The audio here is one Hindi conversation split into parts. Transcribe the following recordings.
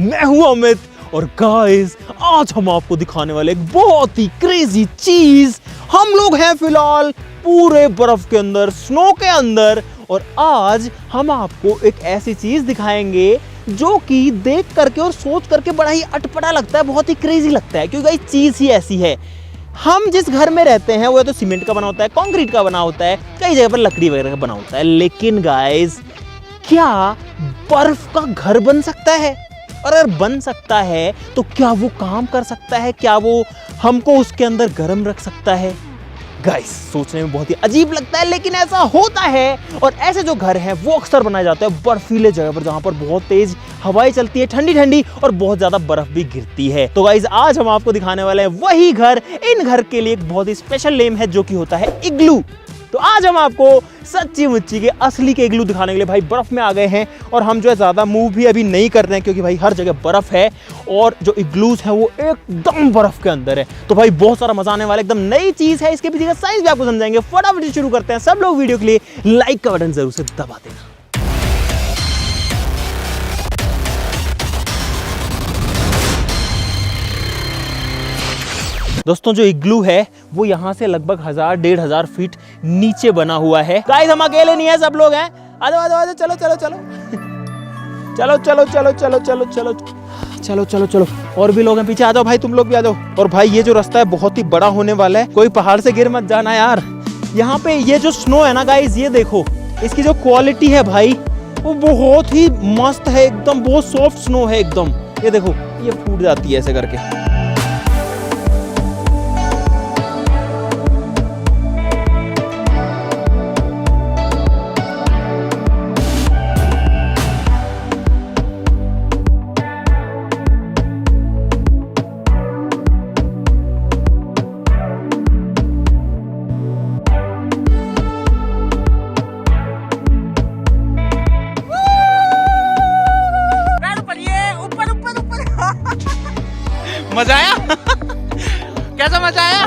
मैं हूं अमित और गाइस आज हम आपको दिखाने वाले एक बहुत ही क्रेजी चीज। हम लोग हैं फिलहाल पूरे बर्फ के अंदर, स्नो के अंदर, और आज हम आपको एक ऐसी चीज दिखाएंगे जो कि देख करके और सोच करके बड़ा ही अटपटा लगता है, बहुत ही क्रेजी लगता है, क्योंकि गाइस चीज ही ऐसी है। हम जिस घर में रहते हैं वो तो सीमेंट का बना होता है, कंक्रीट का बना होता है, कई जगह पर लकड़ी वगैरह का बना होता है, लेकिन गाइस क्या बर्फ का घर बन सकता है? और अगर बन सकता है तो क्या वो काम कर सकता है? क्या वो हमको उसके अंदर गर्म रख सकता है? गाइस सोचने में बहुत ही अजीब लगता है, लेकिन ऐसा होता है। और ऐसे जो घर हैं वो अक्सर बनाए जाते हैं बर्फीले जगह पर, जहां पर बहुत तेज हवाएं चलती है, ठंडी ठंडी, और बहुत ज्यादा बर्फ भी गिरती है। तो गाइस आज हम आपको दिखाने वाले हैं वही घर। इन घर के लिए एक बहुत ही स्पेशल नेम है जो कि होता है इग्लू। तो आज हम आपको सच्ची मुच्ची के असली के इग्लू दिखाने के लिए भाई बर्फ में आ गए हैं, और हम जो है ज्यादा मूव भी अभी नहीं कर रहे हैं क्योंकि भाई हर जगह बर्फ है और जो इग्लूज हैं वो एकदम बर्फ के अंदर है। तो भाई बहुत सारा मजा आने वाला, एकदम नई चीज है, इसके पीछे का साइंस भी आपको समझाएंगे। फटाफट शुरू करते हैं। सब लोग वीडियो के लिए लाइक का बटन जरूर से दबा देना। दोस्तों जो इग्लू है वो यहाँ से लगभग 1000-1500 फीट नीचे बना हुआ है। गाइस हम अकेले नहीं है, सब लोग हैं। आ जाओ आ जाओ, चलो चलो चलो चलो चलो चलो चलो चलो चलो चलो चलो चलो, और भी लोग हैं पीछे। आ जाओ भाई, तुम लोग भी आ जाओ। और भाई ये जो रास्ता है बहुत ही बड़ा होने वाला है, कोई पहाड़ से गिर मत जाना यार। यहाँ पे ये जो स्नो है ना गाइस, ये देखो इसकी जो क्वालिटी है भाई वो बहुत ही मस्त है, एकदम बहुत सॉफ्ट स्नो है एकदम। ये देखो ये फूट जाती है ऐसे करके। मजा आया? कैसा मजा आया?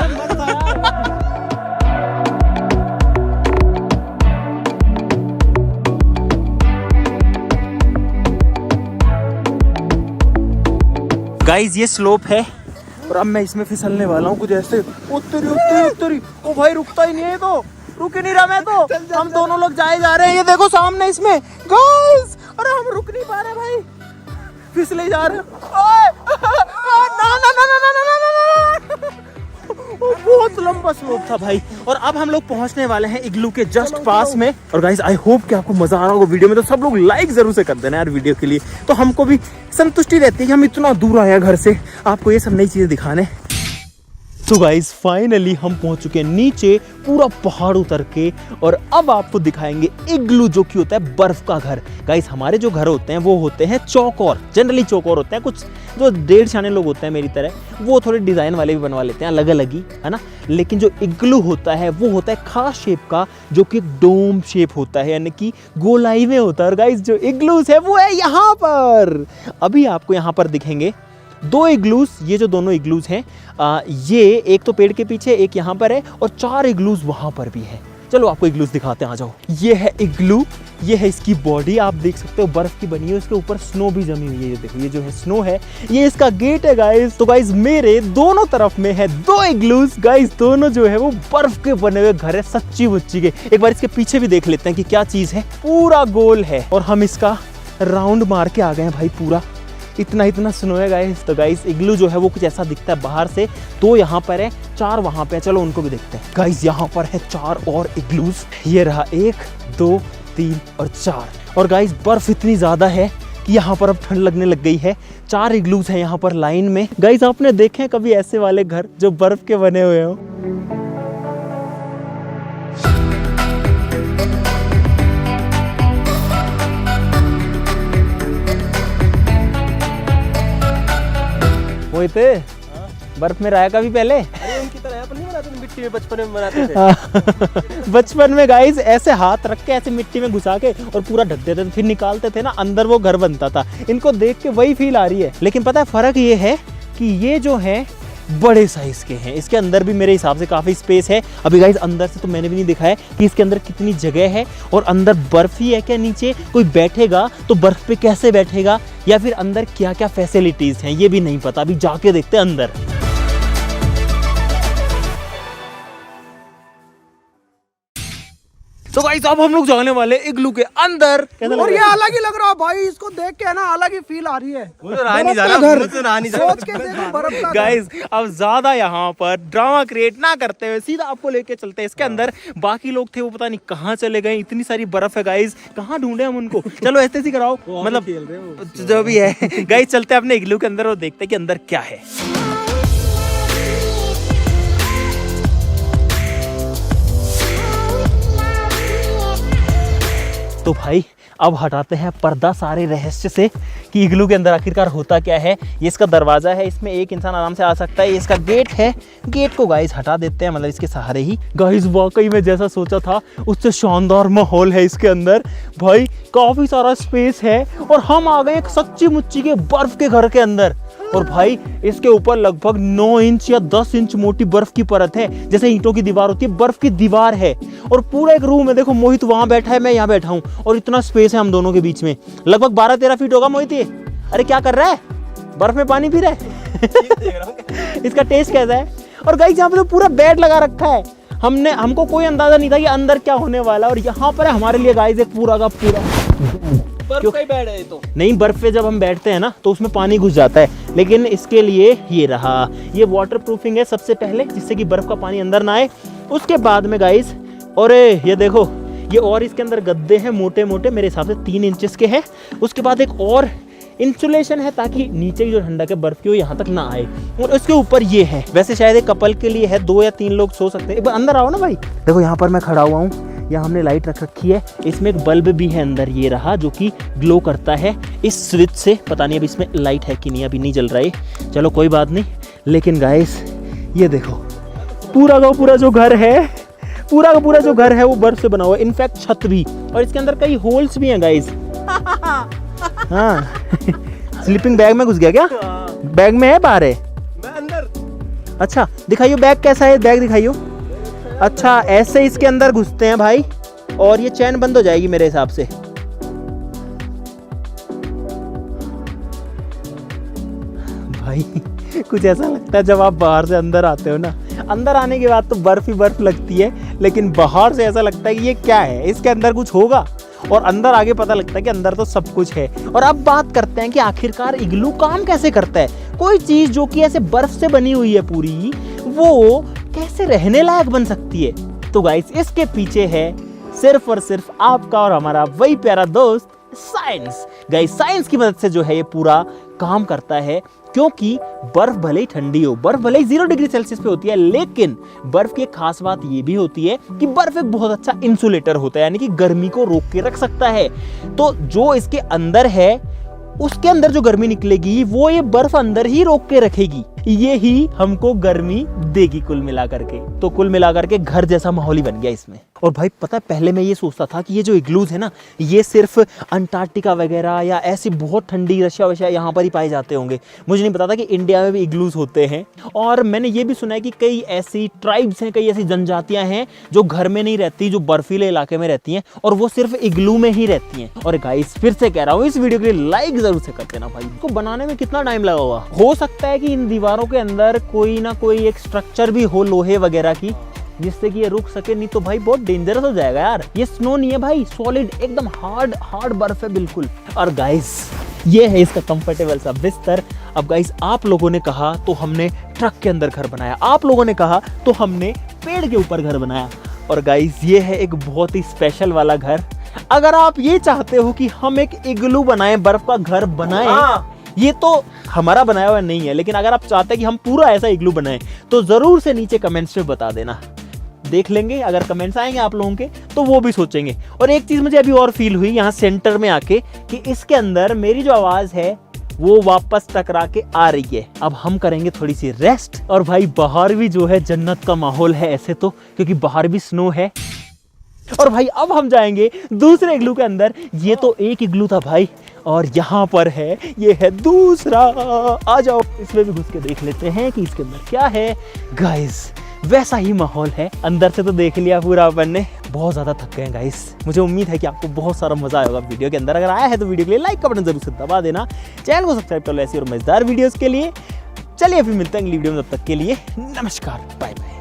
गाइस ये स्लोप है और अब मैं इसमें फिसलने वाला हूँ कुछ ऐसे। उत्तरी ओ भाई रुकता ही नहीं है, तो रुक ही नहीं रहा मैं तो। हम दोनों लोग जाए जा रहे हैं, ये देखो सामने इसमें गाइस। अरे हम रुक नहीं पा रहे भाई, फिसले जा रहे हैं। ना ना ना ना ना ना ना ना, बहुत लंबा स्लोप था भाई। और अब हम लोग पहुंचने वाले हैं इग्लू के जस्ट पास में। और गाइस आई होप कि आपको मजा आ रहा होगा वीडियो में, तो सब लोग लाइक जरूर से कर देना यार वीडियो के लिए, तो हमको भी संतुष्टि रहती है कि हम इतना दूर आए हैं घर से आपको ये सब नई चीजें दिखाने। तो गाइस फाइनली हम पहुंच चुके हैं नीचे, पूरा पहाड़ उतर के, और अब आपको दिखाएंगे इग्लू जो कि होता है बर्फ का घर। गाइस हमारे जो घर होते हैं वो होते हैं चौकोर, जनरली चौकोर होते हैं। कुछ जो 1.5 लोग होते हैं मेरी तरह, वो थोड़े डिजाइन वाले भी बनवा लेते हैं अलग अलग ही, है ना। लेकिन जो इग्लू होता है वो होता है खास शेप का, जो कि डोम शेप होता है, यानी कि गोलाई में होता है। और गाइस जो इग्लूज है वो है यहाँ पर, अभी आपको यहाँ पर दिखेंगे 2 इग्लूज। ये जो दोनों इग्लूज हैं ये एक तो पेड़ के पीछे, एक यहाँ पर है, और 4 इग्लूज वहाँ पर भी है। चलो आपको इग्लूज दिखाते हैं, आ जाओ। ये है इग्लू, ये है इसकी बॉडी, आप देख सकते हो बर्फ की बनी है, उसके ऊपर स्नो भी जमी हुई है। ये देखो ये जो है स्नो है, ये इसका गेट है गाइस। तो गाइस मेरे दोनों तरफ में है 2 इग्लूज। गाइस दोनों जो है वो बर्फ के बने हुए घर है, सच्ची मुच्ची के। एक बार इसके पीछे भी देख लेते हैं कि क्या चीज है। पूरा गोल है और हम इसका राउंड मार के आ गए हैं भाई। पूरा इतना स्नो है गाइस। तो गाइस इग्लू जो है वो कुछ ऐसा दिखता है बाहर से। 2 यहाँ पर है, 4 वहाँ पे है, चलो उनको भी देखते हैं। गाइस यहाँ पर है 4 और इग्लूज, ये रहा 1 2 3 और 4। और गाइस बर्फ इतनी ज्यादा है कि यहाँ पर अब ठंड लगने लग गई है। 4 इग्लूज हैं यहाँ पर लाइन में। गाइस आपने देखे कभी ऐसे वाले घर जो बर्फ के बने हुए हो? थे बर्फ में रहा कभी पहले? उनकी तरह अपन नहीं बनाते थे, मिट्टी में बचपन में बनाते थे। बचपन में गाइस ऐसे हाथ रख के ऐसे मिट्टी में घुसा के और पूरा ढक देते थे, फिर निकालते थे ना, अंदर वो घर बनता था। इनको देख के वही फील आ रही है। लेकिन पता है फर्क ये है कि ये जो है बड़े साइज के हैं। इसके अंदर भी मेरे हिसाब से काफ़ी स्पेस है। अभी गाइस अंदर से तो मैंने भी नहीं दिखाया कि इसके अंदर कितनी जगह है और अंदर बर्फ ही है क्या, नीचे कोई बैठेगा तो बर्फ पे कैसे बैठेगा, या फिर अंदर क्या क्या फैसिलिटीज़ हैं ये भी नहीं पता। अभी जाके देखते हैं अंदर। तो गाइस अब हम लोग जाने वाले इग्लू के अंदर। और ये अलग ही लग रहा है भाई, इसको देख के ना अलग ही फील आ रही है। सोच के देखो बर्फ का गाइस अब ज्यादा यहाँ पर ड्रामा क्रिएट ना करते हुए सीधा आपको लेके चलते हैं इसके अंदर। बाकी लोग थे वो पता नहीं कहाँ चले गए, इतनी सारी बर्फ है गाइस, कहाँ ढूंढे हम उनको। चलो ऐसे ही कराओ, मतलब जो भी है गाइस चलते हैं अपने इग्लू के अंदर और देखते हैं कि अंदर क्या है। तो भाई अब हटाते हैं पर्दा सारे रहस्य से कि इग्लू के अंदर आखिरकार होता क्या है। ये इसका दरवाज़ा है, इसमें एक इंसान आराम से आ सकता है। ये इसका गेट है, गेट को गाइस हटा देते हैं, मतलब इसके सहारे ही। गाइस वाकई में जैसा सोचा था उससे शानदार माहौल है इसके अंदर भाई, काफ़ी सारा स्पेस है। और हम आ गए एक सच्ची मुच्ची के बर्फ़ के घर के अंदर। और भाई इसके ऊपर लगभग 9 इंच या 10 इंच मोटी बर्फ की परत है, जैसे ईंटों की दीवार होती है, बर्फ की दीवार है। और पूरा एक रूम है, देखो मोहित वहां बैठा है, मैं यहाँ बैठा हूँ, और इतना स्पेस है हम दोनों के बीच में, लगभग 12-13 फीट होगा मोहित ये। अरे क्या कर रहा है, बर्फ में पानी पी रहा है इसका टेस्ट कैसा है। और गाइस यहाँ पे तो पूरा बेड लगा रखा है, हमको कोई अंदाजा नहीं था कि अंदर क्या होने वाला। और यहाँ पर है हमारे लिए गाइस एक पूरा का पूरा बर्फ का ही बेड है तो नहीं, बर्फ पे जब हम बैठते हैं ना तो उसमें पानी घुस जाता है, लेकिन इसके लिए ये रहा, ये वाटर प्रूफिंग है सबसे पहले, जिससे कि बर्फ का पानी अंदर ना आए। उसके बाद में गाइस और ये देखो ये, और इसके अंदर गद्दे हैं मोटे मोटे, मेरे हिसाब से 3 इंचेस के हैं। उसके बाद एक और इंसुलेशन है ताकि नीचे की जो ठंडक है बर्फ की वो यहाँ तक ना आए। और उसके ऊपर ये है, वैसे शायद एक कपल के लिए है, 2 या 3 लोग सो सकते हैं। एक बार अंदर आओ ना भाई, देखो यहाँ पर मैं खड़ा हुआ हूँ, यहाँ हमने लाइट रख रखी है, इसमें एक बल्ब भी है अंदर, ये रहा, जो कि ग्लो करता है इस स्विच से। पता नहीं अब इसमें लाइट है कि नहीं, अभी नहीं जल रहा है, चलो कोई बात नहीं। लेकिन गाइस ये देखो पूरा का पूरा जो घर है, पूरा का पूरा जो घर है वो बर्फ से बना हुआ है, इनफैक्ट छत भी, और इसके अंदर कई होल्स भी हैं गाइस। हाँ स्लीपिंग बैग में घुस गया क्या? बैग में है, बाहर है? मैं अंदर। अच्छा दिखाइयो बैग कैसा है, बैग दिखाइयो। अच्छा ऐसे इसके अंदर घुसते हैं भाई, और ये चैन बंद हो जाएगी मेरे हिसाब से। भाई कुछ ऐसा लगता है जब आप बाहर से अंदर आते हो ना, अंदर आने के बाद तो बर्फ ही बर्फ लगती है, लेकिन बाहर से ऐसा लगता है कि ये क्या है, इसके अंदर कुछ होगा, और अंदर आगे पता लगता है कि अंदर तो सब कुछ है। और अब बात करते हैं कि आखिरकार इग्लू काम कैसे करता है। कोई चीज जो कि ऐसे बर्फ से बनी हुई है पूरी, वो कैसे रहने लायक बन सकती है। तो गाइस इसके पीछे है सिर्फ और सिर्फ आपका और हमारा वही प्यारा दोस्त साइंस। गाइस साइंस की मदद से जो है ये पूरा काम करता है, क्योंकि बर्फ भले ही ठंडी हो, बर्फ भले ही 0 डिग्री सेल्सियस पे होती है, लेकिन बर्फ की एक खास बात ये भी होती है कि बर्फ एक बहुत अच्छा इंसुलेटर होता है, यानी कि गर्मी को रोक के रख सकता है। तो जो इसके अंदर है उसके अंदर जो गर्मी निकलेगी वो ये बर्फ अंदर ही रोक के रखेगी, ये ही हमको गर्मी देगी कुल मिलाकर के। तो कुल मिलाकर के घर जैसा माहौल ही बन गया इसमें। और भाई पता है पहले मैं ये सोचता था कि ये जो इग्लूज है ना, ये सिर्फ अंटार्कटिका वगैरह या ऐसी बहुत ठंडी रशिया वशिया यहाँ पर ही पाए जाते होंगे। मुझे नहीं पता था कि इंडिया में भी इग्लूज होते हैं। और मैंने ये भी सुना है कि कई ऐसी ट्राइब्स हैं, कई ऐसी जनजातियां हैं जो घर में नहीं रहती, जो बर्फीले इलाके में रहती हैं, और वो सिर्फ इग्लू में ही रहती हैं। और गाइस फिर से कह रहा हूँ, इस वीडियो के लिए लाइक जरूर से कर देना भाई। इसको बनाने में कितना टाइम लगा होगा, हो सकता है कि इन दीवारों के अंदर कोई ना कोई एक स्ट्रक्चर भी हो लोहे वगैरह की, जिससे कि ये रुक सके, नहीं तो भाई बहुत डेंजरस हो जाएगा यार। ये स्नो नहीं है भाई, सॉलिड एकदम हार्ड बर्फ है बिल्कुल। और गाइस ये है इसका कंफर्टेबल सा बिस्तर। अब गाइस आप लोगों ने कहा तो हमने ट्रक के अंदर घर बनाया, आप लोगों ने कहा तो हमने पेड़ के ऊपर घर बनाया। और गाइस ये है एक बहुत ही स्पेशल वाला घर। अगर आप ये चाहते हो कि हम एक इग्लू बनाएं, बर्फ का घर बनाएं, ये तो हमारा बनाया हुआ नहीं है, लेकिन अगर आप चाहते हैं कि हम पूरा ऐसा इग्लू बनाएं तो जरूर से नीचे कमेंट्स में बता देना, देख लेंगे। अगर कमेंट्स आएंगे आप लोगों के तो वो भी सोचेंगे। और एक चीज मुझे अभी और फील हुई यहाँ सेंटर में आके, कि इसके अंदर मेरी जो आवाज है वो वापस टकरा के आ रही है। अब हम करेंगे थोड़ी सी रेस्ट। और भाई बाहर भी जो है जन्नत का माहौल है ऐसे तो, क्योंकि बाहर भी स्नो है। और भाई अब हम जाएंगे दूसरे इग्लू के अंदर। ये तो एक इग्लू था भाई, और यहाँ पर है, ये है दूसरा। आ जाओ इसमें भी घुस के देख लेते हैं कि इसके अंदर क्या है। गाइस वैसा ही माहौल है, अंदर से तो देख लिया पूरा अपन ने। बहुत ज़्यादा थक गए गाइस। मुझे उम्मीद है कि आपको बहुत सारा मजा आएगा वीडियो के अंदर। अगर आया है तो वीडियो के लिए लाइक का बटन जरूर से दबा देना, चैनल को सब्सक्राइब कर लो ऐसी और मजेदार वीडियोस के लिए। चलिए फिर मिलते हैं अगली वीडियो में, तब तक के लिए नमस्कार, बाय बाय।